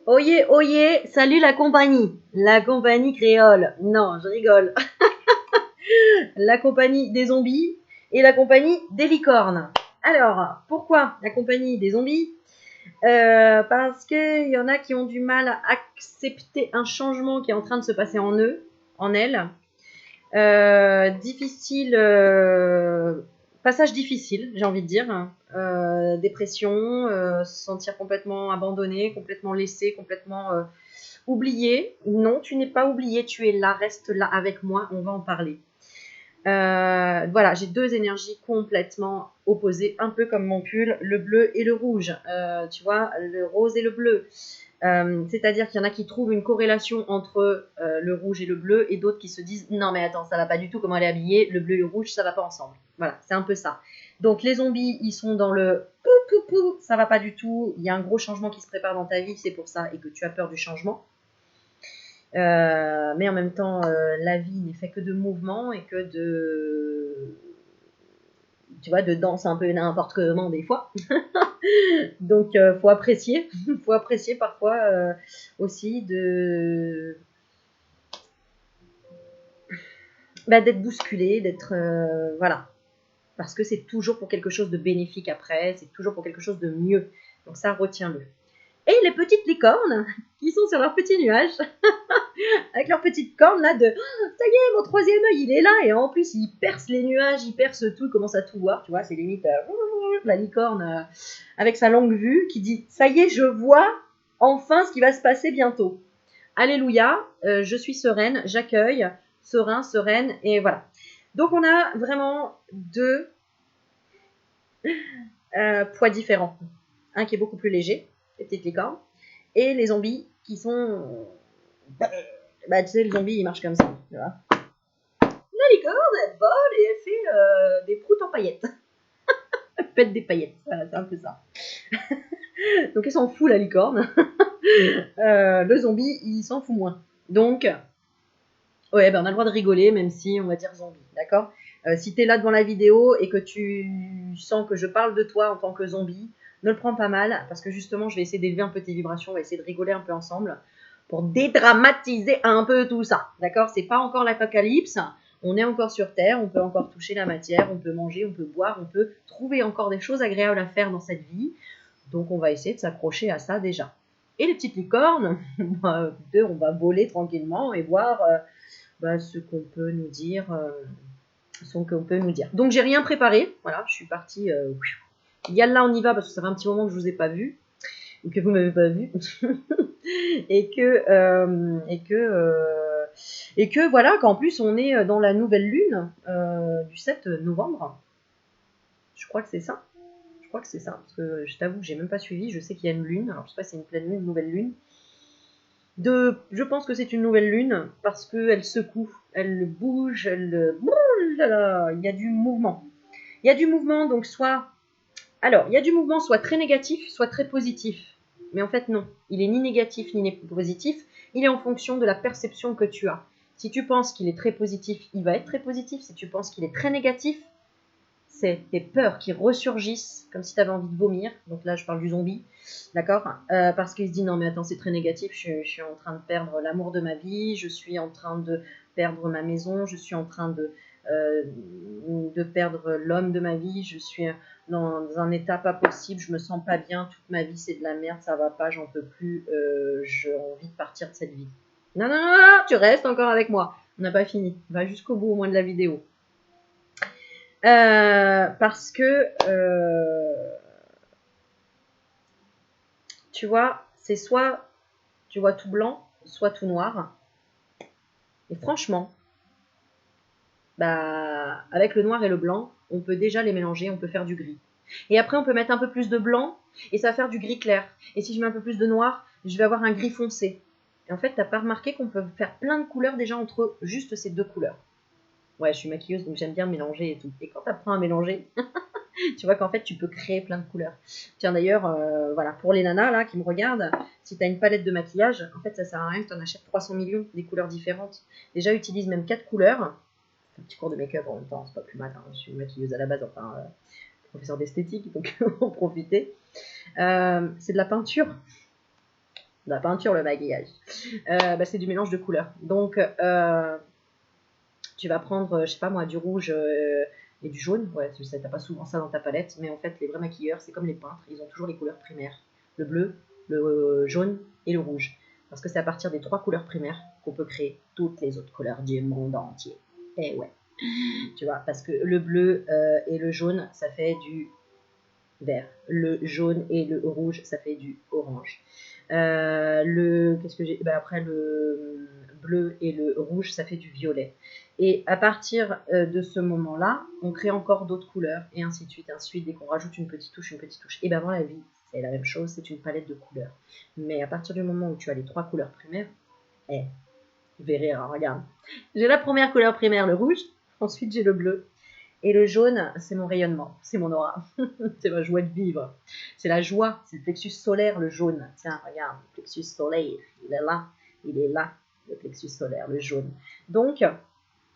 Oyez, oyez, salut la compagnie créole. Non, je rigole. La compagnie des zombies et la compagnie des licornes. Alors, pourquoi la compagnie des zombies Parce qu'il y en a qui ont du mal à accepter un changement qui est en train de se passer en eux, en elles. Difficile, passage difficile, j'ai envie de dire. Dépression, se sentir complètement abandonné, complètement laissé, complètement oublié. Non, tu n'es pas oublié, tu es là, reste là avec moi, on va en parler. Voilà, j'ai deux énergies complètement opposées, un peu comme mon pull, le bleu et le rouge. Tu vois, le rose et le bleu. C'est-à-dire qu'il y en a qui trouvent une corrélation entre le rouge et le bleu et d'autres qui se disent non mais attends, ça va pas du tout, comment elle est habillée, le bleu et le rouge ça va pas ensemble. Voilà, c'est un peu ça. Donc les zombies ils sont dans le pou, ça va pas du tout, il y a un gros changement qui se prépare dans ta vie, c'est pour ça, et que tu as peur du changement. Mais en même temps la vie n'est fait que de mouvements et que de, tu vois, de danse un peu n'importe comment des fois. Donc faut apprécier, faut apprécier parfois aussi de d'être bousculé, d'être voilà, parce que c'est toujours pour quelque chose de bénéfique après, c'est toujours pour quelque chose de mieux. Donc ça, retiens-le. Et les petites licornes qui sont sur leur petit nuage avec leurs petites cornes là de ça y est, mon troisième œil il est là, et en plus il perce les nuages, il perce tout, il commence à tout voir, tu vois, c'est limite la licorne avec sa longue vue qui dit ça y est, je vois enfin ce qui va se passer bientôt. Alléluia, je suis sereine, j'accueille, serein, sereine, et voilà. Donc on a vraiment deux poids différents. Un qui est beaucoup plus léger, les petites licornes, et les zombies qui sont... Bah tu sais, le zombie il marche comme ça, tu vois. La licorne, elle vole et elle fait des proutes en paillettes. Elle pète des paillettes, voilà, c'est un peu ça. Donc elle s'en fout la licorne. Le zombie il s'en fout moins. Donc... Ouais, ben on a le droit de rigoler, même si on va dire zombie, d'accord. Si tu es là devant la vidéo et que tu sens que je parle de toi en tant que zombie, ne le prends pas mal, parce que justement, je vais essayer d'élever un peu tes vibrations, on va essayer de rigoler un peu ensemble, pour dédramatiser un peu tout ça, d'accord. C'est pas encore l'apocalypse, on est encore sur Terre, on peut encore toucher la matière, on peut manger, on peut boire, on peut trouver encore des choses agréables à faire dans cette vie, donc on va essayer de s'accrocher à ça déjà. Et les petites licornes, on va voler tranquillement et voir... ce qu'on peut nous dire, Donc j'ai rien préparé, voilà, je suis partie. Yalla, on y va parce que ça fait un petit moment que je vous ai pas vu, ou que vous m'avez pas vu, et que voilà, qu'en plus on est dans la nouvelle lune du 7 novembre. Je crois que c'est ça. Parce que je t'avoue que j'ai même pas suivi. Je sais qu'il y a une lune. Alors je sais pas si c'est une pleine lune, une nouvelle lune. Je pense que c'est une nouvelle lune parce qu'elle secoue, elle bouge, il y a du mouvement. Il y a du mouvement, donc il y a du mouvement soit très négatif, soit très positif. Mais en fait, non. Il est ni négatif ni positif. Il est en fonction de la perception que tu as. Si tu penses qu'il est très positif, il va être très positif. Si tu penses qu'il est très négatif, c'est tes peurs qui ressurgissent comme si tu avais envie de vomir. Donc là, je parle du zombie, d'accord, parce qu'il se dit non mais attends, c'est très négatif, je suis en train de perdre l'amour de ma vie, je suis en train de perdre ma maison, je suis en train de perdre l'homme de ma vie, je suis dans un état pas possible, je me sens pas bien, toute ma vie c'est de la merde, ça va pas, j'en peux plus, j'ai envie de partir de cette vie. Non, non, non, non, tu restes encore avec moi. On n'a pas fini. Va jusqu'au bout au moins de la vidéo. Parce que tu vois, c'est soit tu vois tout blanc, soit tout noir. Et franchement, avec le noir et le blanc, on peut déjà les mélanger, on peut faire du gris. Et après, on peut mettre un peu plus de blanc et ça va faire du gris clair. Et si je mets un peu plus de noir, je vais avoir un gris foncé. Et en fait, t'as pas remarqué qu'on peut faire plein de couleurs déjà entre juste ces deux couleurs. Ouais, je suis maquilleuse, donc j'aime bien mélanger et tout. Et quand t'apprends à mélanger, tu vois qu'en fait, tu peux créer plein de couleurs. Tiens, d'ailleurs, voilà, pour les nanas là qui me regardent, si tu as une palette de maquillage, en fait, ça sert à rien que tu en achètes 300 millions, des couleurs différentes. Déjà, utilise même 4 couleurs. Un petit cours de make-up en même temps, c'est pas plus mal. Hein. Je suis maquilleuse à la base, enfin, professeur d'esthétique, donc en profiter. C'est de la peinture. La peinture, le maquillage. C'est du mélange de couleurs. Donc, tu vas prendre, je sais pas moi, du rouge et du jaune. Ouais, tu sais, t'as pas souvent ça dans ta palette, mais en fait, les vrais maquilleurs, c'est comme les peintres, ils ont toujours les couleurs primaires. Le bleu, le jaune et le rouge. Parce que c'est à partir des 3 couleurs primaires qu'on peut créer toutes les autres couleurs du monde entier. Et ouais, tu vois, parce que le bleu et le jaune, ça fait du vert. Le jaune et le rouge, ça fait du orange. Qu'est-ce que j'ai après le bleu et le rouge, ça fait du violet. Et à partir de ce moment-là, on crée encore d'autres couleurs et ainsi de suite, ainsi de suite. Dès qu'on rajoute une petite touche. Et ben dans la vie, c'est la même chose, c'est une palette de couleurs. Mais à partir du moment où tu as les 3 couleurs primaires, vous verrez, alors, regarde. J'ai la première couleur primaire, le rouge. Ensuite, j'ai le bleu. Et le jaune, c'est mon rayonnement, c'est mon aura, c'est ma joie de vivre. C'est la joie, c'est le plexus solaire, le jaune. Tiens, regarde, le plexus solaire, il est là, le plexus solaire, le jaune. Donc,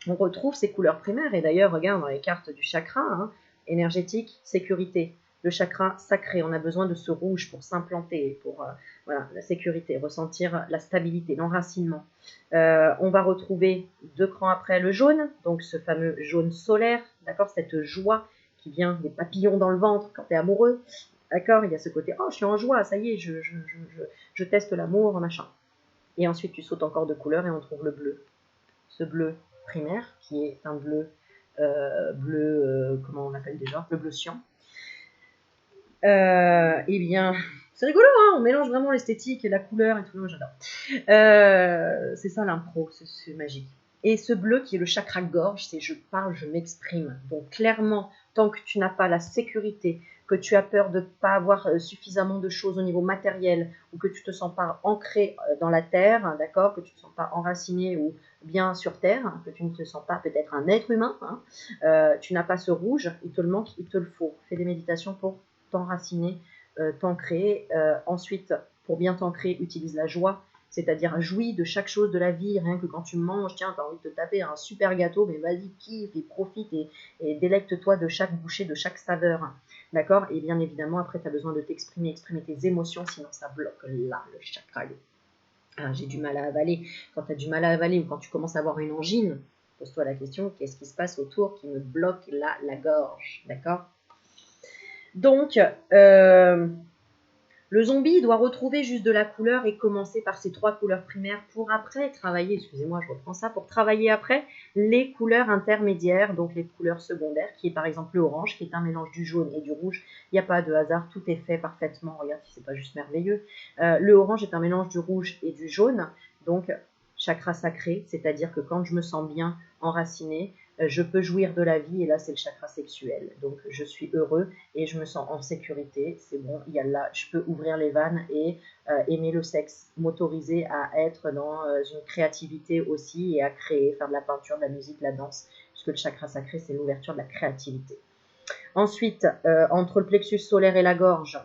on retrouve ces couleurs primaires. Et d'ailleurs, regarde dans les cartes du chakra, hein, énergétique, sécurité. Le chakra sacré, on a besoin de ce rouge pour s'implanter, pour voilà, la sécurité, ressentir la stabilité, l'enracinement. On va retrouver 2 crans après le jaune, donc ce fameux jaune solaire, d'accord, cette joie qui vient des papillons dans le ventre quand tu es amoureux, d'accord, il y a ce côté, oh je suis en joie, ça y est, je teste l'amour, machin. Et ensuite tu sautes encore de couleurs et on trouve le bleu. Ce bleu primaire, qui est un bleu, comment on appelle déjà, le bleu cyan. Eh bien, c'est rigolo, hein, on mélange vraiment l'esthétique et la couleur et tout, j'adore. C'est ça l'impro, c'est magique. Et ce bleu qui est le chakra gorge, c'est je parle, je m'exprime. Donc clairement, tant que tu n'as pas la sécurité, que tu as peur de ne pas avoir suffisamment de choses au niveau matériel, ou que tu ne te sens pas ancré dans la terre, hein, d'accord, que tu ne te sens pas enraciné ou bien sur terre, hein, que tu ne te sens pas peut-être un être humain, hein, tu n'as pas ce rouge, il te le manque, il te le faut. Fais des méditations pour t'enraciner, t'ancrer. Ensuite, pour bien t'ancrer, utilise la joie, c'est-à-dire jouis de chaque chose de la vie, rien que quand tu manges, tiens, tu as envie de te taper un super gâteau, mais vas-y, kiffe et profite et délecte-toi de chaque bouchée, de chaque saveur, d'accord. Et bien évidemment, après, tu as besoin de t'exprimer, exprimer tes émotions, sinon ça bloque là, le chakra. Ah, j'ai du mal à avaler. Quand tu as du mal à avaler ou quand tu commences à avoir une angine, pose-toi la question, qu'est-ce qui se passe autour qui me bloque là, la gorge, d'accord. Donc, le zombie doit retrouver juste de la couleur et commencer par ces 3 couleurs primaires pour après travailler, excusez-moi, je reprends ça, pour travailler après les couleurs intermédiaires, donc les couleurs secondaires, qui est par exemple le orange, qui est un mélange du jaune et du rouge. Il n'y a pas de hasard, tout est fait parfaitement. Regarde si c'est pas juste merveilleux. Le orange est un mélange du rouge et du jaune, donc chakra sacré, c'est-à-dire que quand je me sens bien enraciné, je peux jouir de la vie, et là c'est le chakra sexuel. Donc je suis heureux et je me sens en sécurité, c'est bon, il y a là, je peux ouvrir les vannes et aimer le sexe, m'autoriser à être dans une créativité aussi et à créer, faire de la peinture, de la musique, de la danse, puisque le chakra sacré c'est l'ouverture de la créativité. Ensuite, entre le plexus solaire et la gorge,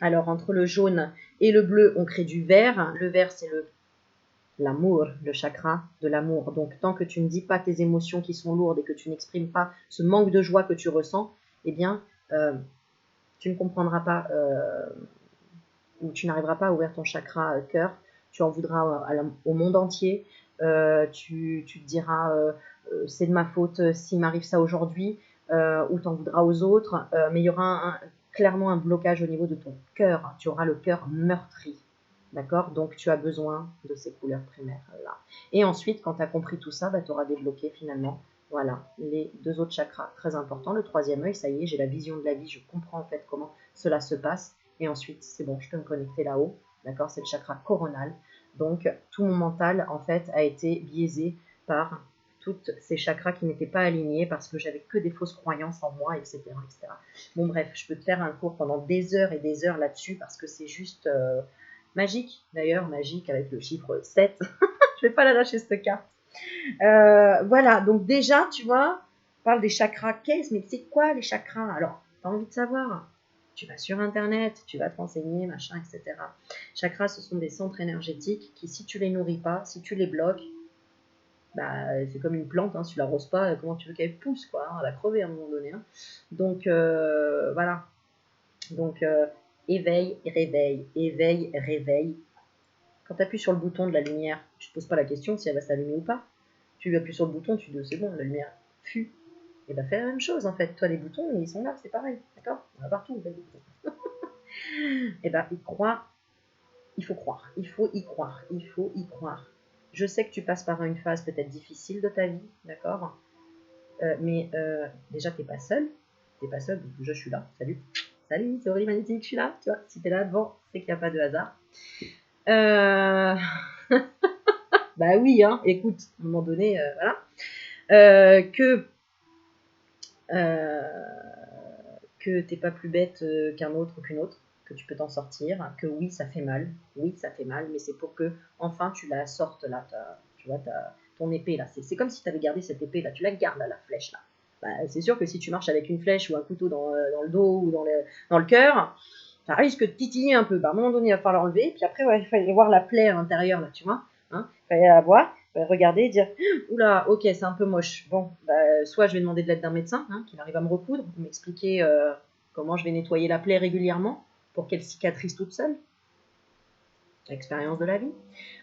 alors entre le jaune et le bleu, on crée du vert. Le vert c'est l'amour, le chakra de l'amour. Donc, tant que tu ne dis pas tes émotions qui sont lourdes et que tu n'exprimes pas ce manque de joie que tu ressens, eh bien, tu ne comprendras pas ou tu n'arriveras pas à ouvrir ton chakra cœur. Tu en voudras au monde entier. Tu te diras, c'est de ma faute s'il m'arrive ça aujourd'hui, ou t'en voudras aux autres. Mais il y aura clairement un blocage au niveau de ton cœur. Tu auras le cœur meurtri. D'accord. Donc, tu as besoin de ces couleurs primaires-là. Et ensuite, quand tu as compris tout ça, tu auras débloqué finalement, voilà, les 2 autres chakras très importants. Le 3e œil, ça y est, j'ai la vision de la vie, je comprends en fait comment cela se passe. Et ensuite, c'est bon, je peux me connecter là-haut. D'accord. C'est le chakra coronal. Donc, tout mon mental, en fait, a été biaisé par toutes ces chakras qui n'étaient pas alignés parce que j'avais que des fausses croyances en moi, etc., etc. Bon, bref, je peux te faire un cours pendant des heures et des heures là-dessus parce que c'est juste magique. D'ailleurs, magique avec le chiffre 7. Je vais pas la lâcher cette carte. Voilà, donc déjà, tu vois, on parle des chakras. Mais c'est quoi les chakras? Alors, tu as envie de savoir? Tu vas sur Internet, tu vas te renseigner, machin, etc. Chakras, ce sont des centres énergétiques qui, si tu les nourris pas, si tu les bloques, bah, c'est comme une plante, hein, si tu l'arroses pas, comment tu veux qu'elle pousse, quoi, hein, elle va crever à un moment donné. Hein. Donc, voilà. Donc, éveil, réveil, éveil, réveil. Quand tu appuies sur le bouton de la lumière, tu te poses pas la question si elle va s'allumer ou pas. Tu appuies sur le bouton, tu dis c'est bon, la lumière fut. Et bah fais la même chose en fait. Toi les boutons, ils sont là, c'est pareil, d'accord? On a partout, des boutons. Et bah il faut croire, il faut y croire, il faut y croire. Je sais que tu passes par une phase peut-être difficile de ta vie, d'accord? Mais déjà t'es pas seul, donc déjà je suis là, salut. Salut, c'est Aurélie Magnétique, je suis là, tu vois. Si t'es là devant, c'est qu'il n'y a pas de hasard. Bah oui, hein, écoute, à un moment donné, voilà. Que t'es pas plus bête qu'un autre ou qu'une autre, que tu peux t'en sortir, que oui, ça fait mal, mais c'est pour que, enfin, tu la sortes là, tu vois, ton épée là. C'est comme si tu avais gardé cette épée là, tu la gardes là, la flèche là. Bah, c'est sûr que si tu marches avec une flèche ou un couteau dans le dos ou dans le cœur, ça risque de titiller un peu. Bah, à un moment donné, il va falloir l'enlever. Puis après, ouais, il fallait voir la plaie à l'intérieur, là, tu vois. Hein, il fallait la voir, regarder et dire oula, ok, c'est un peu moche. Bon, bah, soit je vais demander de l'aide d'un médecin hein, qui arrive à me recoudre, pour m'expliquer comment je vais nettoyer la plaie régulièrement pour qu'elle cicatrise toute seule. Expérience de la vie.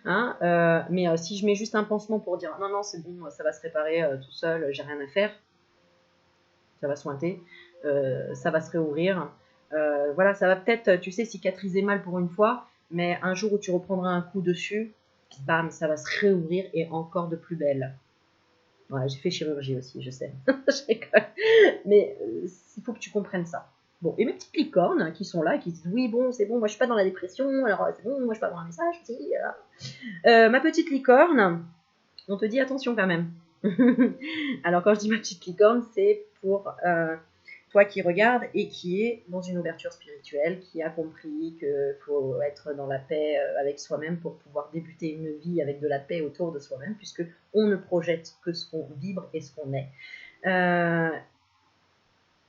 Hein, mais si je mets juste un pansement pour dire non, non, c'est bon, ça va se réparer tout seul, j'ai rien à faire, ça va sointer, ça va se réouvrir. Voilà, ça va peut-être, tu sais, cicatriser mal pour une fois, mais un jour où tu reprendras un coup dessus, bam, ça va se réouvrir et encore de plus belle. Ouais, j'ai fait chirurgie aussi, je sais. Je rigole. Mais il faut que tu comprennes ça. Bon, et mes petites licornes qui sont là, qui disent oui, bon, c'est bon, moi je suis pas dans la dépression, alors c'est bon, moi je peux avoir un message aussi. Ma petite licorne, on te dit attention quand même. Alors quand je dis ma petite licorne, c'est pour toi qui regardes et qui est dans une ouverture spirituelle, qui a compris qu'il faut être dans la paix avec soi-même pour pouvoir débuter une vie avec de la paix autour de soi-même, puisque on ne projette que ce qu'on vibre et ce qu'on est.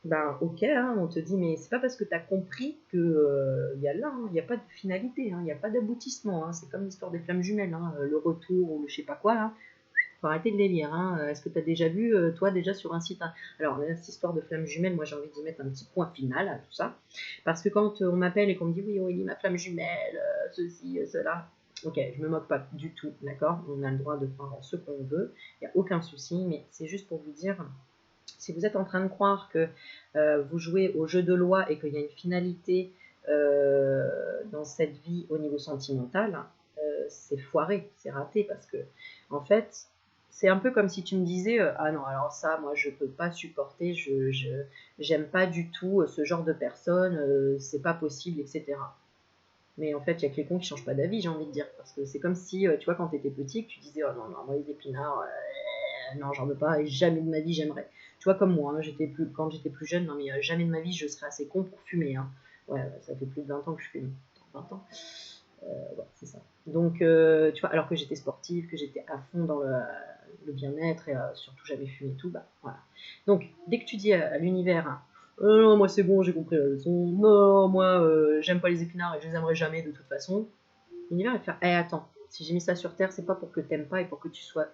Ben ok, hein, on te dit, mais c'est pas parce que tu as compris que y a là, il n'y a pas de finalité, il n'y a pas d'aboutissement. C'est comme l'histoire des flammes jumelles, le retour ou le je sais pas quoi. Là. Faut arrêter le délire. Est-ce que tu as déjà vu, toi, déjà sur un site Alors, cette histoire de flamme jumelle, moi, j'ai envie d'y mettre un petit point final à tout ça. Parce que quand on m'appelle et qu'on me dit, oui, Aurélie, ma flamme jumelle, ceci, cela, ok, je me moque pas du tout, d'accord? On a le droit de croire en ce qu'on veut, il n'y a aucun souci, mais c'est juste pour vous dire, si vous êtes en train de croire que vous jouez au jeu de loi et qu'il y a une finalité dans cette vie au niveau sentimental, c'est foiré, c'est raté, parce que, en fait, c'est un peu comme si tu me disais ah non, alors ça, moi, je peux pas supporter, j'aime pas du tout ce genre de personne, c'est pas possible, etc. Mais en fait, il y a que les cons qui changent pas d'avis, j'ai envie de dire. Parce que c'est comme si, tu vois, quand tu étais petit, que tu disais oh non, non, moi, les épinards, non, j'en veux pas, et jamais de ma vie, j'aimerais. Tu vois, comme moi, quand j'étais plus jeune, non, mais jamais de ma vie, je serais assez con pour fumer. Hein. Ouais, ça fait plus de 20 ans que je fume. 20 ans. Ouais, c'est ça. Donc, tu vois, alors que j'étais sportive, que j'étais à fond dans le bien-être et surtout j'avais fumé et tout, bah voilà. Donc, dès que tu dis à l'univers, hein, non, moi c'est bon, j'ai compris la leçon, non, moi j'aime pas les épinards et je les aimerais jamais de toute façon, l'univers va te faire, attends, si j'ai mis ça sur Terre, c'est pas pour que t'aimes pas et pour que tu sois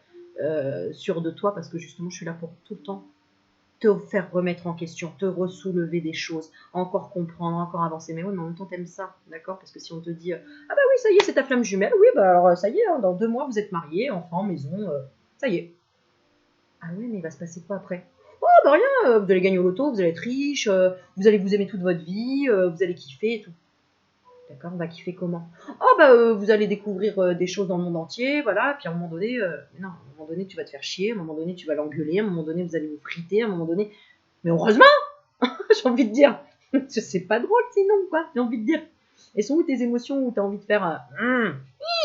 sûr de toi, parce que justement je suis là pour tout le temps te faire remettre en question, te ressoulever des choses, encore comprendre, encore avancer. Mais oui, mais en même temps, t'aimes ça, d'accord? Parce que si on te dit, ah bah oui, ça y est, c'est ta flamme jumelle, oui, bah alors ça y est, hein, dans 2 mois, vous êtes mariés, enfants, maison, ça y est. Ah oui, mais il va se passer quoi après? Oh bah rien, vous allez gagner au loto, vous allez être riche, vous allez vous aimer toute votre vie, vous allez kiffer et tout. D'accord, on va kiffer comment? Oh bah vous allez découvrir des choses dans le monde entier, voilà, puis à un moment donné, non, à un moment donné tu vas te faire chier, à un moment donné tu vas l'engueuler, à un moment donné vous allez vous friter, à un moment donné, mais heureusement, j'ai envie de dire, c'est pas drôle sinon quoi, j'ai envie de dire. Et sont où tes émotions où t'as envie de faire,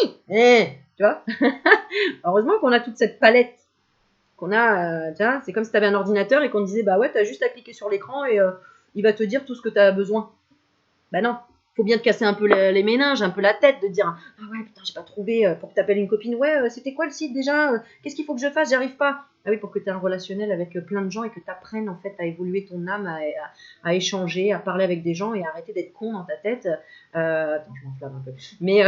tu vois? Heureusement qu'on a toute cette palette, qu'on a, tu vois, c'est comme si t'avais un ordinateur et qu'on te disait, bah ouais, t'as juste à cliquer sur l'écran et il va te dire tout ce que t'as besoin. Bah non, faut bien te casser un peu les méninges, un peu la tête, de dire ah ouais putain j'ai pas trouvé, pour que t'appelles une copine, ouais c'était quoi le site déjà, qu'est-ce qu'il faut que je fasse, j'y arrive pas. Ah oui, pour que tu aies un relationnel avec plein de gens et que tu apprennes en fait à évoluer ton âme, à échanger, à parler avec des gens et à arrêter d'être con dans ta tête. Attends, je m'enflamme un peu. Mais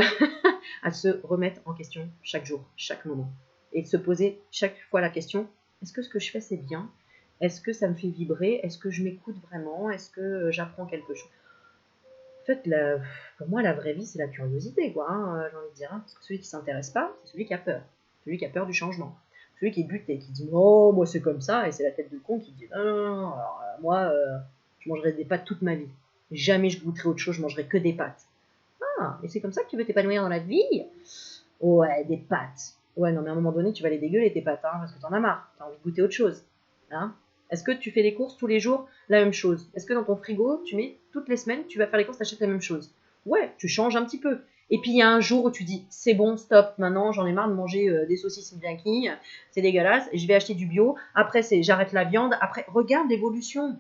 à se remettre en question chaque jour, chaque moment. Et de se poser chaque fois la question, est-ce que ce que je fais c'est bien? Est-ce que ça me fait vibrer? Est-ce que je m'écoute vraiment? Est-ce que j'apprends quelque chose? fait, pour moi, la vraie vie, c'est la curiosité, quoi, hein, j'ai envie de dire. Hein, parce que celui qui ne s'intéresse pas, c'est celui qui a peur. Celui qui a peur du changement. Celui qui est buté, qui dit non, moi c'est comme ça, et c'est la tête de con qui dit non, non, non, alors, moi, je mangerai des pâtes toute ma vie. Jamais je goûterai autre chose, je mangerai que des pâtes. Ah, et c'est comme ça que tu veux t'épanouir dans la vie? Ouais, des pâtes. Ouais, non, mais à un moment donné, tu vas les dégueuler tes pâtes, hein, parce que t'en as marre. T'as envie de goûter autre chose. Hein? Est-ce que tu fais les courses tous les jours la même chose? Est-ce que dans ton frigo, tu mets toutes les semaines, tu vas faire les courses, t'achètes la même chose? Ouais, tu changes un petit peu. Et puis il y a un jour où tu dis c'est bon, stop, maintenant j'en ai marre de manger des saucisses bien quilles, c'est dégueulasse, je vais acheter du bio. Après c'est j'arrête la viande. Après regarde l'évolution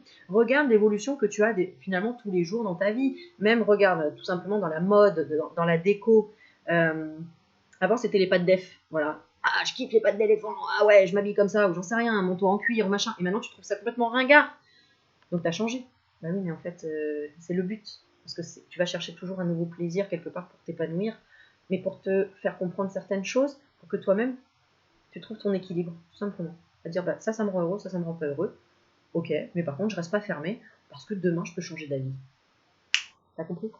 que tu as finalement tous les jours dans ta vie. Même regarde tout simplement dans la mode, dans la déco. Avant c'était les pâtes d'EF, voilà. Ah, je kiffe les pattes d'éléphant, ah ouais, je m'habille comme ça, ou j'en sais rien, un manteau en cuir, machin. Et maintenant, tu trouves ça complètement ringard. Donc, t'as changé. Bah oui, mais en fait, c'est le but. Parce que tu vas chercher toujours un nouveau plaisir quelque part pour t'épanouir, mais pour te faire comprendre certaines choses, pour que toi-même, tu trouves ton équilibre, tout simplement. C'est-à-dire, bah, ça me rend heureux, ça me rend pas heureux. Ok, mais par contre, je reste pas fermé, parce que demain, je peux changer d'avis. T'as compris?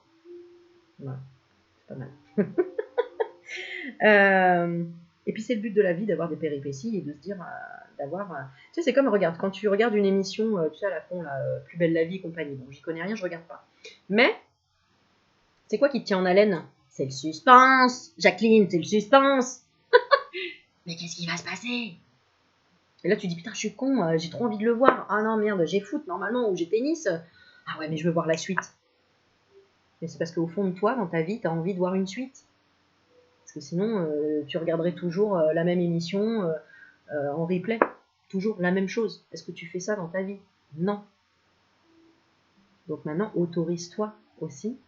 Voilà, c'est pas mal. Et puis c'est le but de la vie d'avoir des péripéties et de se dire d'avoir. Tu sais, c'est comme regarde quand tu regardes une émission, tu sais à la con là, Plus belle la vie et compagnie. Bon, j'y connais rien, je regarde pas. Mais c'est quoi qui te tient en haleine? C'est le suspense, Jacqueline, c'est le suspense. Mais qu'est-ce qui va se passer? Et là tu dis putain, je suis con, j'ai trop envie de le voir. Ah non merde, j'ai foot normalement ou j'ai tennis. Ah ouais, mais je veux voir la suite. Mais c'est parce qu'au fond de toi, dans ta vie, tu as envie de voir une suite. Parce que sinon, tu regarderais toujours la même émission en replay. Toujours la même chose. Est-ce que tu fais ça dans ta vie? Non. Donc maintenant, autorise-toi aussi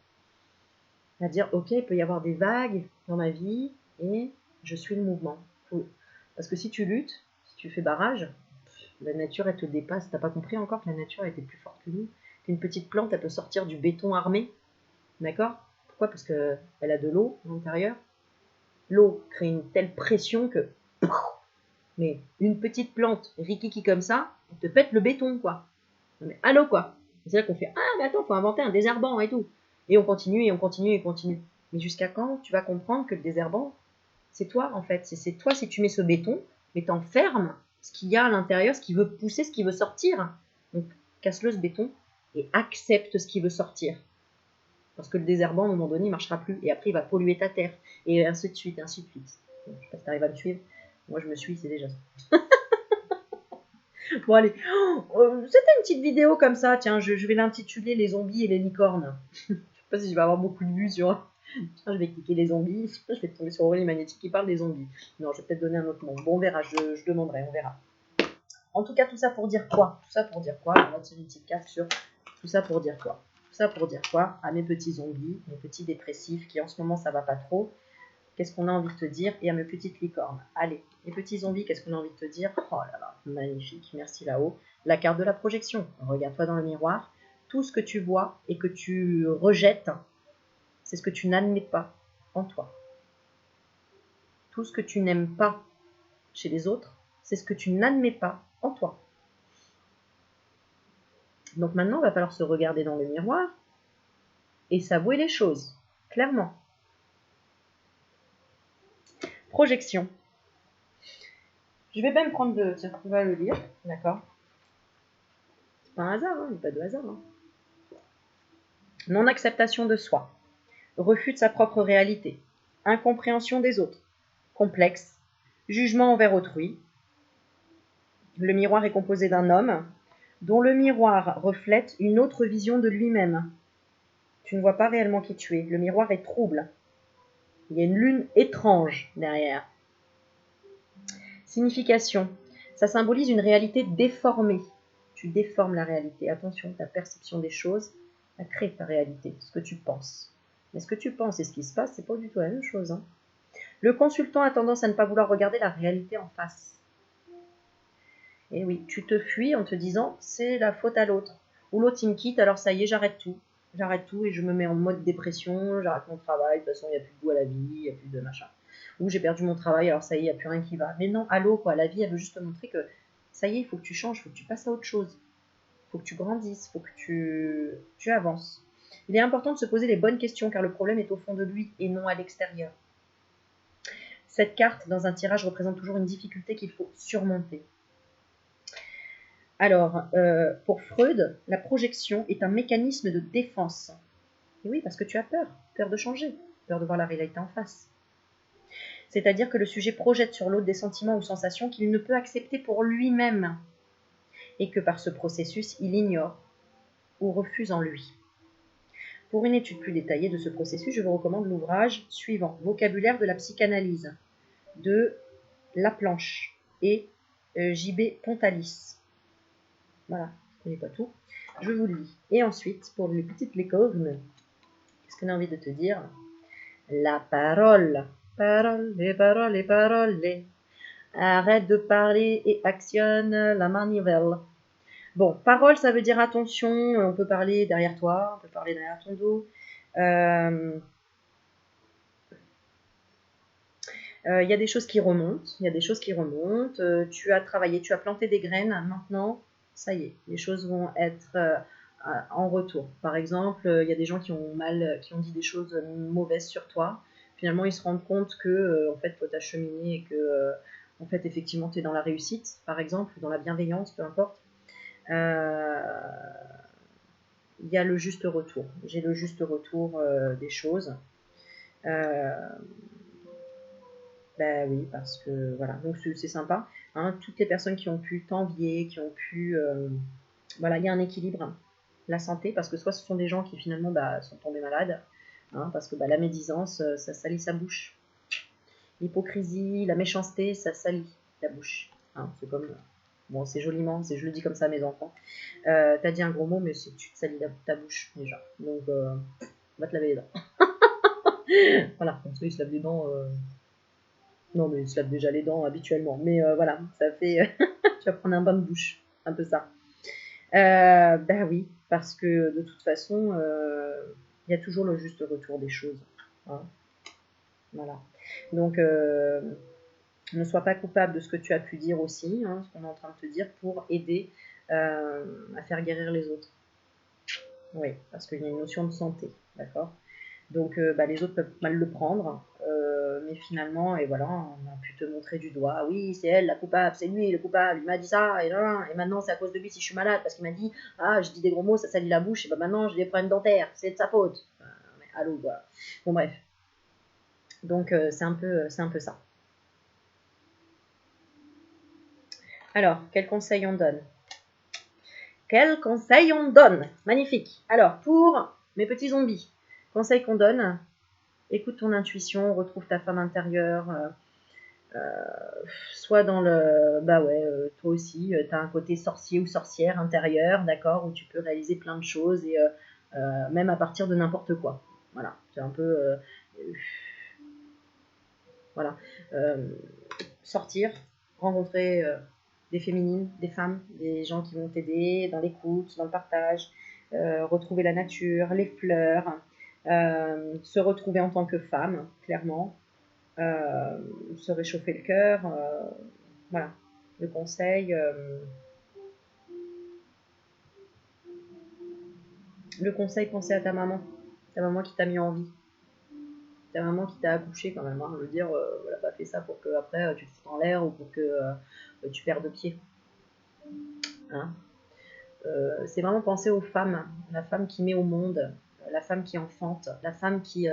à dire, ok, il peut y avoir des vagues dans ma vie et je suis le mouvement. Parce que si tu luttes, si tu fais barrage, la nature, elle te dépasse. T'as pas compris encore que la nature était plus forte que nous? Qu'une petite plante, elle peut sortir du béton armé. D'accord? Pourquoi? Parce qu'elle a de l'eau à l'intérieur. L'eau crée une telle pression que... Mais une petite plante rikiki comme ça, on te pète le béton, quoi. Mais allô, quoi. C'est là qu'on fait, ah, mais attends, faut inventer un désherbant et tout. Et on continue, et on continue, et on continue. Mais jusqu'à quand tu vas comprendre que le désherbant, c'est toi, en fait. C'est toi, si tu mets ce béton, mais t'enfermes ce qu'il y a à l'intérieur, ce qui veut pousser, ce qui veut sortir. Donc, casse-le, ce béton, et accepte ce qui veut sortir. Parce que le désherbant, à un moment donné, il ne marchera plus. Et après, il va polluer ta terre. Et ainsi de suite, ainsi de suite. Bon, je ne sais pas si tu arrives à me suivre. Moi, je me suis, c'est déjà ça. Bon, allez. C'était une petite vidéo comme ça. Tiens, je vais l'intituler Les zombies et les licornes. Je ne sais pas si je vais avoir beaucoup de vues sur. Tiens, je vais cliquer les zombies. Je vais tomber sur Aurélie Magnétique qui parle des zombies. Non, je vais peut-être donner un autre nom. Bon, on verra. Je demanderai. On verra. En tout cas, tout ça pour dire quoi? Tout ça pour dire quoi? On va tirer une petite carte sur tout ça pour dire quoi? Tout ça pour dire quoi? À mes petits zombies, mes petits dépressifs qui en ce moment ça va pas trop. Qu'est-ce qu'on a envie de te dire? Et à mes petites licornes. Allez, les petits zombies, qu'est-ce qu'on a envie de te dire? Oh là là, magnifique, merci là-haut. La carte de la projection. Regarde-toi dans le miroir. Tout ce que tu vois et que tu rejettes, c'est ce que tu n'admets pas en toi. Tout ce que tu n'aimes pas chez les autres, c'est ce que tu n'admets pas en toi. Donc maintenant, il va falloir se regarder dans le miroir et s'avouer les choses, clairement. Projection. Je vais même prendre de... Tiens, on va le lire, d'accord? C'est pas un hasard, il n'y a pas de hasard. Non-acceptation de soi. Refus de sa propre réalité. Incompréhension des autres. Complexe. Jugement envers autrui. Le miroir est composé d'un homme dont le miroir reflète une autre vision de lui-même. Tu ne vois pas réellement qui tu es. Le miroir est trouble. Il y a une lune étrange derrière. Signification. Ça symbolise une réalité déformée. Tu déformes la réalité. Attention, ta perception des choses, ça crée ta réalité, ce que tu penses. Mais ce que tu penses et ce qui se passe, c'est pas du tout la même chose. Hein. Le consultant a tendance à ne pas vouloir regarder la réalité en face. Et oui, tu te fuis en te disant, c'est la faute à l'autre. Ou l'autre, il me quitte, alors ça y est, j'arrête tout. J'arrête tout et je me mets en mode dépression, j'arrête mon travail, de toute façon, il n'y a plus de goût à la vie, il n'y a plus de machin. Ou j'ai perdu mon travail, alors ça y est, il n'y a plus rien qui va. Mais non, allô, quoi, la vie, elle veut juste te montrer que ça y est, il faut que tu changes, il faut que tu passes à autre chose. Il faut que tu grandisses, il faut que tu avances. Il est important de se poser les bonnes questions car le problème est au fond de lui et non à l'extérieur. Cette carte dans un tirage représente toujours une difficulté qu'il faut surmonter. Alors, pour Freud, la projection est un mécanisme de défense. Et oui, parce que tu as peur de changer, peur de voir la réalité en face. C'est-à-dire que le sujet projette sur l'autre des sentiments ou sensations qu'il ne peut accepter pour lui-même et que par ce processus, il ignore ou refuse en lui. Pour une étude plus détaillée de ce processus, je vous recommande l'ouvrage suivant, Vocabulaire de la psychanalyse, de Laplanche et J.B. Pontalis. Voilà, je ne connais pas tout. Je vous le lis. Et ensuite, pour les petites licornes, qu'est-ce qu'on a envie de te dire? La parole. Parole, les paroles, les paroles. Arrête de parler et actionne la manivelle. Bon, parole, ça veut dire attention. On peut parler derrière toi, on peut parler derrière ton dos. Il y a des choses qui remontent, tu as travaillé, tu as planté des graines, maintenant, ça y est, les choses vont être en retour. Par exemple, il y a des gens qui ont dit des choses mauvaises sur toi. Finalement, ils se rendent compte que, en fait, toi, t'as cheminé et que, en fait, effectivement, tu es dans la réussite, par exemple, dans la bienveillance, peu importe. Il y a le juste retour. J'ai le juste retour des choses. Ben oui, parce que voilà, donc c'est sympa. Hein, toutes les personnes qui ont pu t'envier, qui ont pu. Voilà, il y a un équilibre. Hein. La santé, parce que soit ce sont des gens qui finalement sont tombés malades, hein, parce que la médisance, ça salit sa bouche. L'hypocrisie, la méchanceté, ça salit la bouche. Hein, c'est comme. Bon, c'est joliment, je le dis comme ça à mes enfants. T'as dit un gros mot, mais tu te salis ta bouche déjà. Donc, va te laver les dents. Voilà, comme ça, ils se lavent les dents. Non, mais ils se lavent déjà les dents habituellement. Mais voilà, ça fait. Tu vas prendre un bain de bouche. Un peu ça. Ben oui, parce que de toute façon, il y a toujours le juste retour des choses. Hein. Voilà. Donc, ne sois pas coupable de ce que tu as pu dire aussi, hein, ce qu'on est en train de te dire, pour aider à faire guérir les autres. Oui, parce qu'il y a une notion de santé, d'accord? Donc, les autres peuvent mal le prendre, mais finalement, et voilà, on a pu te montrer du doigt. Oui, c'est elle la coupable, c'est lui le coupable, il m'a dit ça, et maintenant c'est à cause de lui si je suis malade, parce qu'il m'a dit, ah, je dis des gros mots, ça salit la bouche, et maintenant j'ai des problèmes dentaires, c'est de sa faute. Mais allô, voilà. Bon, bref. Donc, c'est un peu ça. Alors, quel conseil on donne? Quel conseil on donne? Magnifique. Alors, pour mes petits zombies, conseil qu'on donne, écoute ton intuition, retrouve ta femme intérieure, soit dans le... toi aussi, tu as un côté sorcier ou sorcière intérieur, d'accord, où tu peux réaliser plein de choses, et même à partir de n'importe quoi. Voilà, c'est un peu... voilà. Sortir, rencontrer des féminines, des femmes, des gens qui vont t'aider dans l'écoute, dans le partage, retrouver la nature, les fleurs, se retrouver en tant que femme, clairement, se réchauffer le cœur, voilà, le conseil. Pensez à ta maman qui t'a mis en vie, ta maman qui t'a accouché quand même. Hein, je veux dire, elle n'a pas fait ça pour que après tu te foutes en l'air ou pour que tu perdes pied. Hein. C'est vraiment penser aux femmes, la femme qui met au monde, la femme qui enfante, la femme qui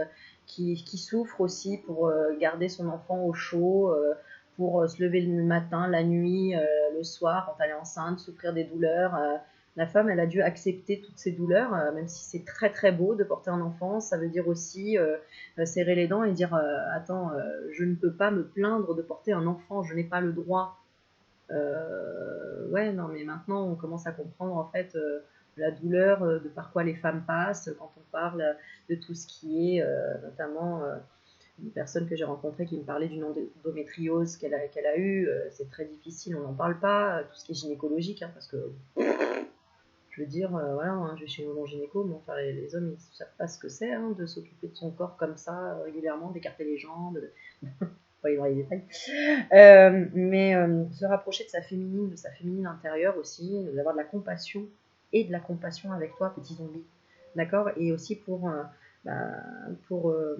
souffre aussi pour garder son enfant au chaud, pour se lever le matin, la nuit, le soir quand elle est enceinte, souffrir des douleurs. La femme, elle a dû accepter toutes ces douleurs, même si c'est très très beau de porter un enfant. Ça veut dire aussi serrer les dents et dire attends, je ne peux pas me plaindre de porter un enfant, je n'ai pas le droit. Ouais, non, mais maintenant on commence à comprendre en fait la douleur de par quoi les femmes passent quand on parle de tout ce qui est notamment une personne que j'ai rencontrée qui me parlait d'une endométriose qu'elle a eue. C'est très difficile, on n'en parle pas, tout ce qui est gynécologique, hein, parce que je veux dire, voilà, hein, je vais chez mon gynéco, mais enfin, les hommes ils ne savent pas ce que c'est hein, de s'occuper de son corps comme ça régulièrement, d'écarter les jambes. Pas y voir les détails. Mais se rapprocher de sa féminine intérieure aussi, d'avoir de la compassion et de la compassion avec toi, petit zombie. d'accord? Et aussi bah, pour, euh,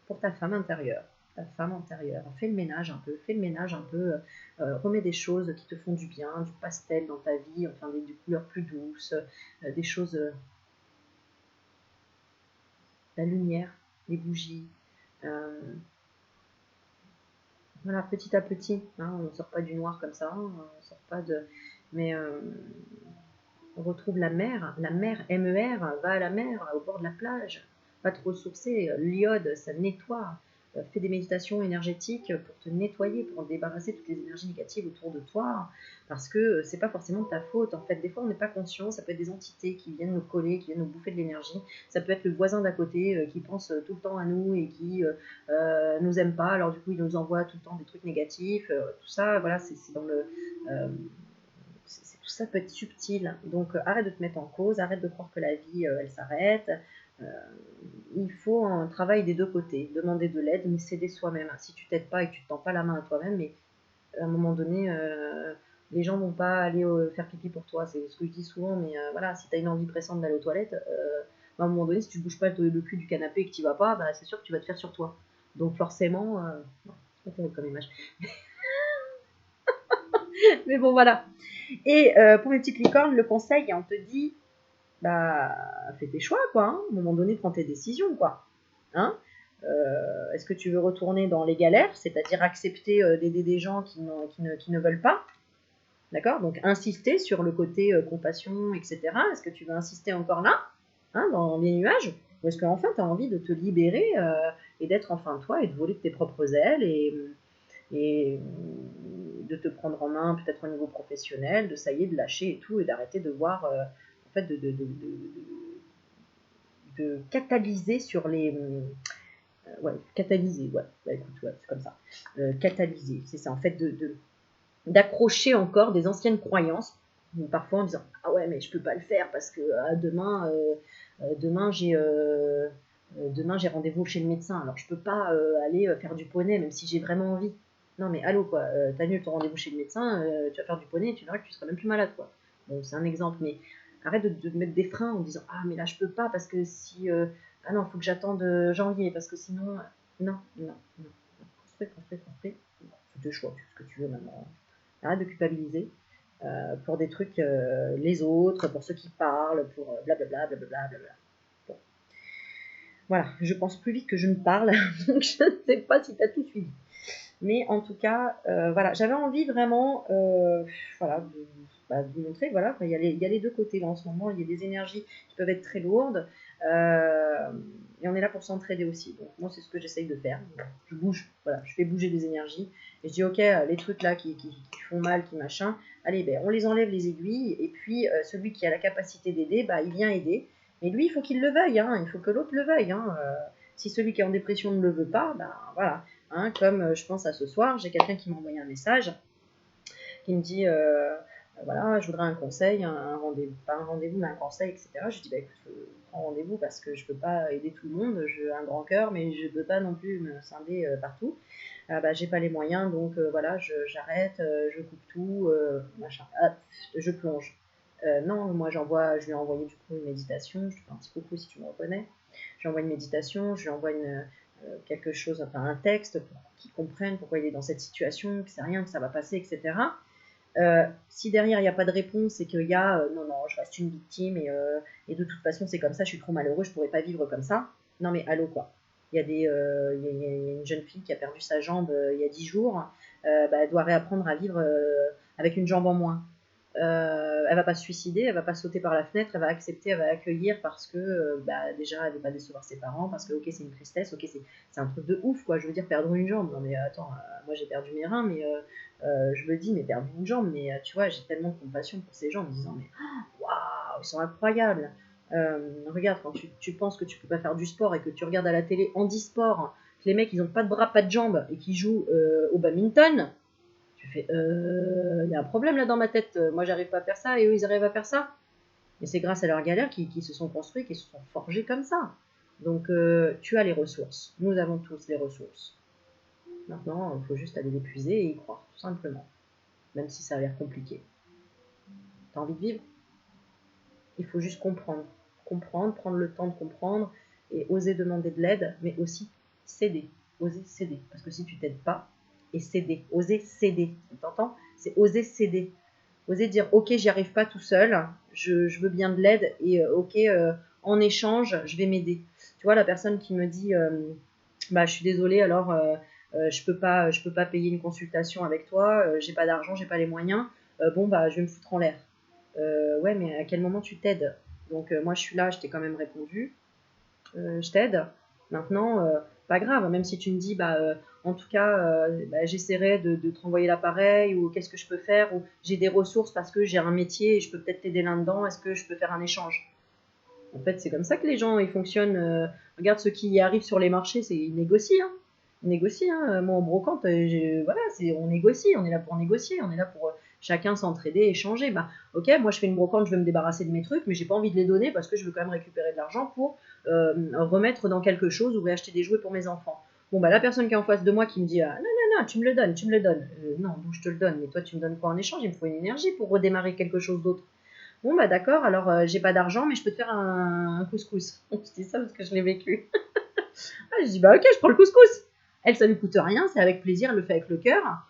pour ta femme intérieure. Ta femme intérieure. Fais le ménage un peu, fais le ménage un peu, remets des choses qui te font du bien, du pastel dans ta vie, enfin des couleurs plus douces, des choses, la lumière, les bougies. euh, voilà, petit à petit, hein, on ne sort pas du noir comme ça, on sort pas de. Mais on retrouve la mer, MER, va à la mer, au bord de la plage, va te ressourcer, l'iode, ça nettoie. Fais des méditations énergétiques pour te nettoyer, pour débarrasser toutes les énergies négatives autour de toi, parce que c'est pas forcément de ta faute. En fait, des fois, on n'est pas conscient. Ça peut être des entités qui viennent nous coller, qui viennent nous bouffer de l'énergie. Ça peut être le voisin d'à côté qui pense tout le temps à nous et qui nous aime pas. Alors du coup, il nous envoie tout le temps des trucs négatifs. Tout ça, voilà, c'est dans le euh, tout ça peut être subtil. Donc arrête de te mettre en cause, arrête de croire que la vie, elle s'arrête. Euh, il faut un travail des deux côtés, demander de l'aide, mais s'aider soi-même. Si tu t'aides pas et que tu ne tends pas la main à toi-même, mais à un moment donné, les gens vont pas aller faire pipi pour toi. C'est ce que je dis souvent, mais voilà, si tu as une envie pressante d'aller aux toilettes, à un moment donné, si tu ne bouges pas le cul du canapé et que tu vas pas, bah, c'est sûr que tu vas te faire sur toi. Donc forcément, non, c'est pas terrible comme image. Mais bon, voilà. Et pour mes petites licornes, le conseil, on te dit, bah, fais tes choix, quoi. Hein. À un moment donné, prends tes décisions, quoi. Hein Est-ce que tu veux retourner dans les galères, c'est-à-dire accepter d'aider des gens qui ne veulent pas, d'accord? Donc, insister sur le côté compassion, etc. Est-ce que tu veux insister encore là, hein, dans les nuages? Ou est-ce qu'enfin, tu as envie de te libérer et d'être enfin toi et de voler de tes propres ailes et de te prendre en main peut-être au niveau professionnel, de ça y est, de lâcher et tout, et d'arrêter de voir, en fait, de catalyser sur les. Ouais, catalyser, ouais, bah, écoute, ouais, c'est comme ça. Catalyser, c'est ça, en fait, d'accrocher encore des anciennes croyances, parfois en disant ah ouais, mais je peux pas le faire parce que demain j'ai rendez-vous chez le médecin, alors je peux pas aller faire du poney même si j'ai vraiment envie. Non mais allô quoi, t'annules ton rendez-vous chez le médecin, tu vas faire du poney et tu verras que tu seras même plus malade quoi. Bon, c'est un exemple, mais arrête de mettre des freins en disant ah mais là je peux pas parce que si ah non, faut que j'attende janvier parce que sinon non, non, non. Construis. Bon, c'est tes choix, tu fais ce que tu veux maintenant. Arrête de culpabiliser pour des trucs, les autres, pour ceux qui parlent, pour blablabla, blablabla, blablabla. Bon. Voilà, je pense plus vite que je ne parle, donc je ne sais pas si tu as tout suivi. Mais en tout cas, voilà, j'avais envie vraiment voilà, de vous montrer, voilà, il y a les deux côtés là en ce moment, il y a des énergies qui peuvent être très lourdes, et on est là pour s'entraider aussi. Donc moi, c'est ce que j'essaye de faire. Je bouge, voilà, je fais bouger des énergies, et je dis, ok, les trucs là qui font mal, qui machin, allez, ben, on les enlève les aiguilles, et puis celui qui a la capacité d'aider, bah, il vient aider. Mais lui, il faut qu'il le veuille, hein, il faut que l'autre le veuille. Hein, si celui qui est en dépression ne le veut pas, ben voilà. Hein, comme je pense à ce soir, j'ai quelqu'un qui m'a envoyé un message qui me dit voilà, je voudrais un conseil, un rendez-vous, pas un rendez-vous, mais un conseil, etc. Je dis bah écoute, prends rendez-vous parce que je peux pas aider tout le monde, j'ai un grand cœur, mais je peux pas non plus me scinder partout. Bah, j'ai pas les moyens, donc voilà, j'arrête, je coupe tout, machin. Ah, je plonge. Non, moi je lui ai envoyé du coup une méditation, je te fais un petit coucou si tu me reconnais. Je lui envoie une méditation, je lui envoie quelque chose, enfin un texte pour qu'il comprenne pourquoi il est dans cette situation, que c'est rien, que ça va passer, etc. Si derrière il n'y a pas de réponse et qu'il y a non, non, je reste une victime et de toute façon c'est comme ça, je suis trop malheureux, je pourrais pas vivre comme ça. Non mais allô quoi. Il y a une jeune fille qui a perdu sa jambe il y a 10 jours, bah, elle doit réapprendre à vivre avec une jambe en moins. Elle va pas se suicider, elle va pas sauter par la fenêtre, elle va accepter, elle va accueillir parce que bah, déjà elle veut pas décevoir ses parents, parce que ok c'est une tristesse, ok c'est un truc de ouf quoi, je veux dire perdre une jambe, non mais attends, moi j'ai perdu mes reins, mais je me dis mais perdre une jambe, mais tu vois j'ai tellement de compassion pour ces gens en me disant mais waouh ils sont incroyables. Regarde quand tu penses que tu peux pas faire du sport et que tu regardes à la télé handisport, que les mecs ils ont pas de bras, pas de jambes et qui jouent au badminton. Tu fais, il y a un problème là dans ma tête. Moi, j'arrive pas à faire ça et eux, ils arrivent à faire ça. Et c'est grâce à leurs galères qu'ils se sont construits, qu'ils se sont forgés comme ça. Donc, tu as les ressources. Nous avons tous les ressources. Maintenant, il faut juste aller les puiser et y croire, tout simplement. Même si ça a l'air compliqué. T'as envie de vivre? Il faut juste comprendre. comprendre, prendre le temps de comprendre et oser demander de l'aide, mais aussi céder, oser céder. Parce que si tu t'aides pas, et céder, oser céder, tu t'entends? C'est oser céder. Oser dire, ok, j'y arrive pas tout seul, je veux bien de l'aide et ok, en échange, je vais m'aider. Tu vois, la personne qui me dit, bah, je suis désolée, alors je peux pas payer une consultation avec toi, j'ai pas d'argent, j'ai pas les moyens, bon, bah, je vais me foutre en l'air. Ouais, mais à quel moment tu t'aides? Donc, moi, je suis là, je t'ai quand même répondu, je t'aide. Maintenant, pas grave, même si tu me dis, bah, en tout cas, bah, j'essaierai de te renvoyer l'appareil, ou qu'est-ce que je peux faire, ou j'ai des ressources parce que j'ai un métier et je peux peut-être t'aider là-dedans, est-ce que je peux faire un échange? En fait, c'est comme ça que les gens ils fonctionnent. Regarde ceux qui y arrivent sur les marchés, ils négocient. Hein. Ils négocient. Hein. Moi, en brocante, voilà, on négocie. On est là pour négocier. On est là pour chacun s'entraider, échanger. Bah, ok, moi, je fais une brocante, je veux me débarrasser de mes trucs, mais j'ai pas envie de les donner parce que je veux quand même récupérer de l'argent pour remettre dans quelque chose ou réacheter des jouets pour mes enfants. Bon, bah, la personne qui est en face de moi qui me dit ah, non, non, non, tu me le donnes, tu me le donnes. Non, donc je te le donne, mais toi, tu me donnes quoi en échange? Il me faut une énergie pour redémarrer quelque chose d'autre. Bon, bah d'accord, alors j'ai pas d'argent, mais je peux te faire un couscous. Je dis ça parce que je l'ai vécu. Ah, je dis, bah ok, je prends le couscous. Elle, ça lui coûte rien, c'est avec plaisir, elle le fait avec le cœur.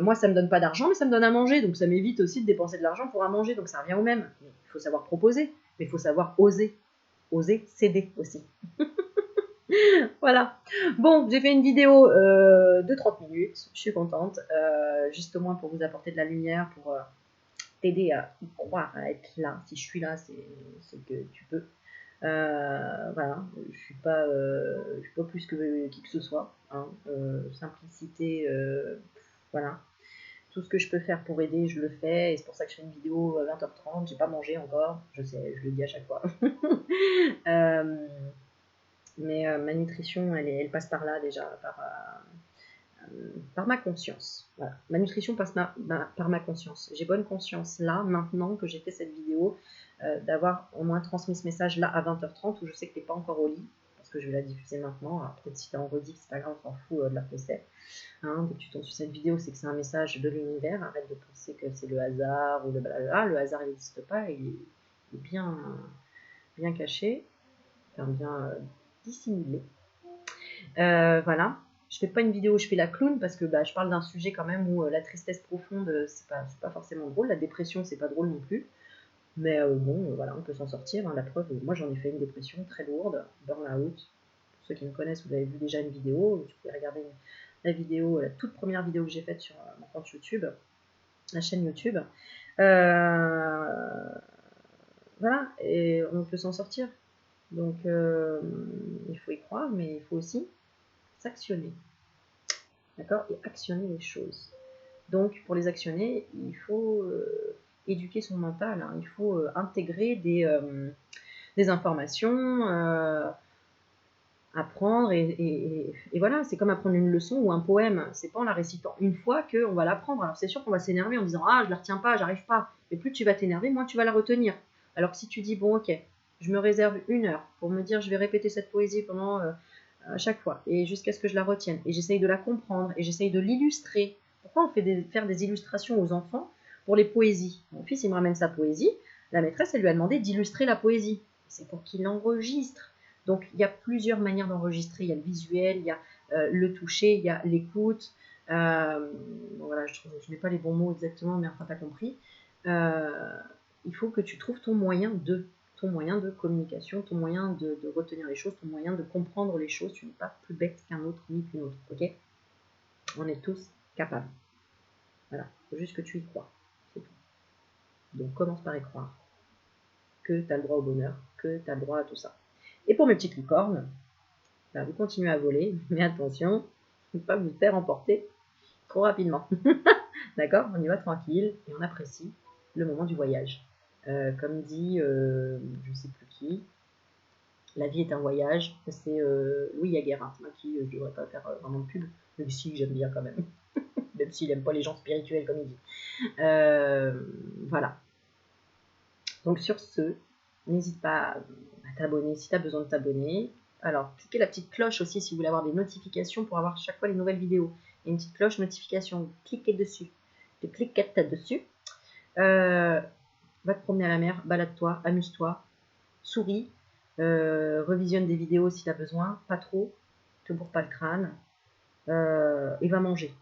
Moi, ça me donne pas d'argent, mais ça me donne à manger. Donc ça m'évite aussi de dépenser de l'argent pour à manger. Donc ça revient au même. Mais il faut savoir proposer, mais il faut savoir oser. Oser céder aussi. Voilà. Bon, j'ai fait une vidéo de 30 minutes. Je suis contente. Juste au moins pour vous apporter de la lumière, pour t'aider à y croire, à être là. Si je suis là, c'est que tu peux. Voilà, je suis pas plus que qui que ce soit. Hein. Simplicité, voilà. Tout ce que je peux faire pour aider, je le fais. Et c'est pour ça que je fais une vidéo à 20h30. J'ai pas mangé encore. Je sais, je le dis à chaque fois. Mais ma nutrition, elle passe par là déjà, par ma conscience. Voilà. Ma nutrition passe par ma conscience. J'ai bonne conscience là, maintenant que j'ai fait cette vidéo, d'avoir au moins transmis ce message là à 20h30 où je sais que tu n'es pas encore au lit, parce que je vais la diffuser maintenant. Alors peut-être si tu es en rediff, c'est pas grave, on s'en fout de la poster. Hein, dès que tu tombes sur cette vidéo, c'est que c'est un message de l'univers. Arrête de penser que c'est le hasard ou le blabla. Le hasard, il n'existe pas, il est bien, bien caché, enfin bien dissimulé. Voilà. Je fais pas une vidéo où je fais la clown parce que bah, je parle d'un sujet quand même où la tristesse profonde, c'est pas forcément drôle. La dépression, c'est pas drôle non plus. Mais bon, voilà, on peut s'en sortir. Hein. La preuve, moi j'en ai fait une dépression très lourde, burn-out. Pour ceux qui me connaissent, vous avez vu déjà une vidéo. Tu pouvez regarder la vidéo, la toute première vidéo que j'ai faite sur mon compte YouTube, la chaîne YouTube. Voilà, et on peut s'en sortir. Donc il faut y croire, mais il faut aussi s'actionner. D'accord? Et actionner les choses. Donc, pour les actionner, il faut éduquer son mental. Hein. Il faut intégrer des informations, apprendre. Et voilà, c'est comme apprendre une leçon ou un poème. C'est pas en la récitant une fois qu'on va l'apprendre. Alors, c'est sûr qu'on va s'énerver en disant ah, je la retiens pas, j'arrive pas. Mais plus tu vas t'énerver, moins tu vas la retenir. Alors que si tu dis bon, ok, je me réserve 1 heure pour me dire je vais répéter cette poésie pendant à chaque fois, et jusqu'à ce que je la retienne, et j'essaye de la comprendre, et j'essaye de l'illustrer. Pourquoi on fait faire des illustrations aux enfants pour les poésies? Mon fils, il me ramène sa poésie, la maîtresse, elle lui a demandé d'illustrer la poésie. C'est pour qu'il l'enregistre. Donc, il y a plusieurs manières d'enregistrer. Il y a le visuel, il y a le toucher, il y a l'écoute. Voilà, je n'ai pas les bons mots exactement, mais enfin, t'as compris. Il faut que tu trouves ton moyen de communication, ton moyen de retenir les choses, ton moyen de comprendre les choses. Tu n'es pas plus bête qu'un autre ni qu'une autre, ok? On est tous capables. Voilà, il faut juste que tu y crois, c'est tout. Donc commence par y croire, que tu as le droit au bonheur, que tu as le droit à tout ça. Et pour mes petites licornes, bah, vous continuez à voler, mais attention, ne pas vous faire emporter trop rapidement. D'accord? On y va tranquille et on apprécie le moment du voyage. Comme dit, je ne sais plus qui, la vie est un voyage. C'est Louis Yaguerre, qui je ne devrais pas faire vraiment de pub, mais si, j'aime bien quand même. Même s'il n'aime pas les gens spirituels, comme il dit. Voilà. Donc sur ce, n'hésite pas à t'abonner si tu as besoin de t'abonner. Alors, cliquez la petite cloche aussi si vous voulez avoir des notifications pour avoir chaque fois les nouvelles vidéos. Il y a une petite cloche notification, cliquez dessus. Tu cliques dessus. Va te promener à la mer, balade-toi, amuse-toi, souris. Revisionne des vidéos si tu as besoin, pas trop, te bourre pas le crâne, et va manger.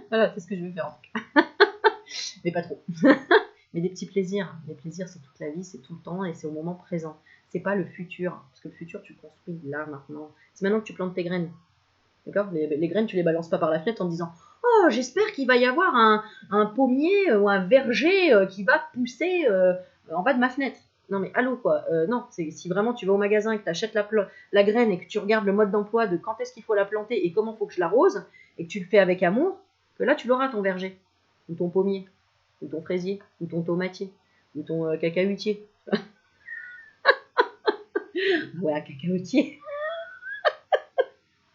Voilà, c'est ce que je vais faire en tout cas. Mais pas trop. Mais des petits plaisirs. Les plaisirs, c'est toute la vie, c'est tout le temps et c'est au moment présent. C'est pas le futur. Parce que le futur, tu le construis là, maintenant. C'est maintenant que tu plantes tes graines. D'accord, les graines, tu les balances pas par la fenêtre en disant oh, j'espère qu'il va y avoir un pommier ou un verger qui va pousser en bas de ma fenêtre. Non mais allô quoi, non, si vraiment tu vas au magasin et que tu achètes la graine et que tu regardes le mode d'emploi de quand est-ce qu'il faut la planter et comment il faut que je l'arrose et que tu le fais avec amour, que là tu l'auras ton verger, ou ton pommier, ou ton fraisier, ou ton tomatier, ou ton cacahuitier. Ouais, un cacahuitier.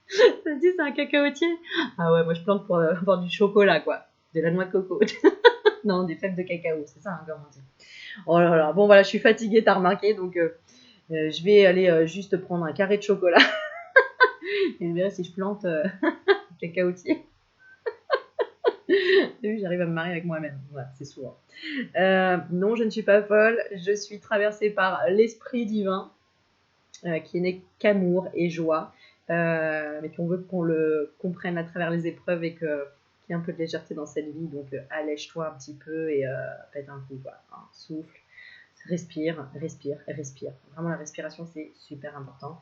Ça se dit, c'est un cacahuetier. Ah ouais, moi je plante pour avoir du chocolat, quoi. De la noix de coco. Non, des fèves de cacao, c'est ça, hein, comme on dit. Oh là là, bon voilà, je suis fatiguée, t'as remarqué, donc je vais aller juste prendre un carré de chocolat. Et je verrai si je plante cacaotier. T'as vu, j'arrive à me marier avec moi-même. Voilà, c'est souvent. Non, je ne suis pas folle. Je suis traversée par l'esprit divin qui n'est qu'amour et joie, mais qu'on veut qu'on le comprenne à travers les épreuves et qu'il y ait un peu de légèreté dans cette vie. Donc allège-toi un petit peu et pète un coup, quoi. Hein, souffle, respire, respire, respire. Vraiment, la respiration, c'est super important.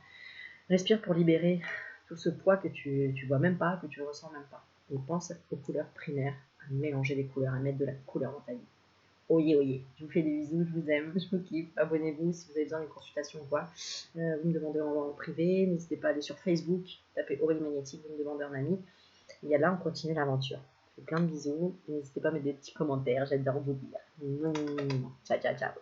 Respire pour libérer tout ce poids que tu vois même pas, que tu ressens même pas. Et pense aux couleurs primaires, à mélanger les couleurs, à mettre de la couleur dans ta vie. Oyez, oyez. Je vous fais des bisous, je vous aime, je vous kiffe. Abonnez-vous si vous avez besoin d'une consultation ou quoi. Vous me demandez en privé. N'hésitez pas à aller sur Facebook, tapez Aurélie Magnétique, vous me demandez un ami. Et là, on continue l'aventure. Je fais plein de bisous. N'hésitez pas à mettre des petits commentaires, j'adore vous lire. Ciao, ciao, ciao.